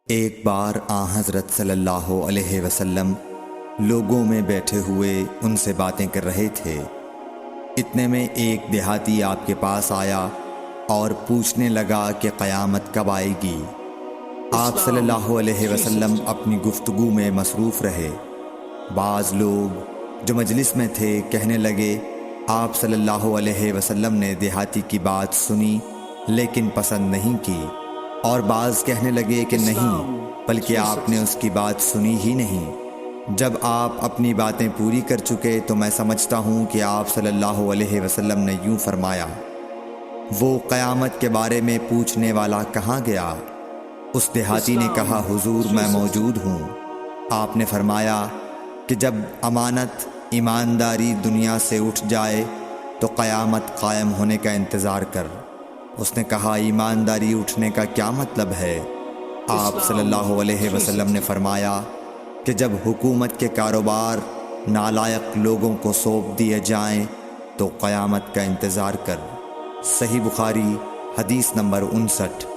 ایک بار حضرت صلی اللہ علیہ وسلم لوگوں میں بیٹھے ہوئے ان سے باتیں کر رہے تھے۔ اتنے میں ایک دیہاتی آپ کے پاس آیا اور پوچھنے لگا کہ قیامت کب آئے گی۔ آپ صلی اللہ علیہ وسلم اپنی گفتگو میں مصروف رہے۔ بعض لوگ جو مجلس میں تھے کہنے لگے، آپ صلی اللہ علیہ وسلم نے دیہاتی کی بات سنی لیکن پسند نہیں کی، اور بعض کہنے لگے کہ نہیں، بلکہ آپ نے اس کی بات سنی ہی نہیں۔ جب آپ اپنی باتیں پوری کر چکے تو میں سمجھتا ہوں کہ آپ صلی اللہ علیہ وسلم نے یوں فرمایا، وہ قیامت کے بارے میں پوچھنے والا کہاں گیا؟ اس دیہاتی نے کہا، حضور میں موجود ہوں۔ آپ نے فرمایا کہ جب امانت ایمانداری دنیا سے اٹھ جائے تو قیامت قائم ہونے کا انتظار کر۔ اس نے کہا، ایمانداری اٹھنے کا کیا مطلب ہے؟ آپ صلی اللہ علیہ وسلم نے فرمایا کہ جب حکومت کے کاروبار نالائق لوگوں کو سونپ دیے جائیں تو قیامت کا انتظار کر۔ صحیح بخاری حدیث نمبر 59۔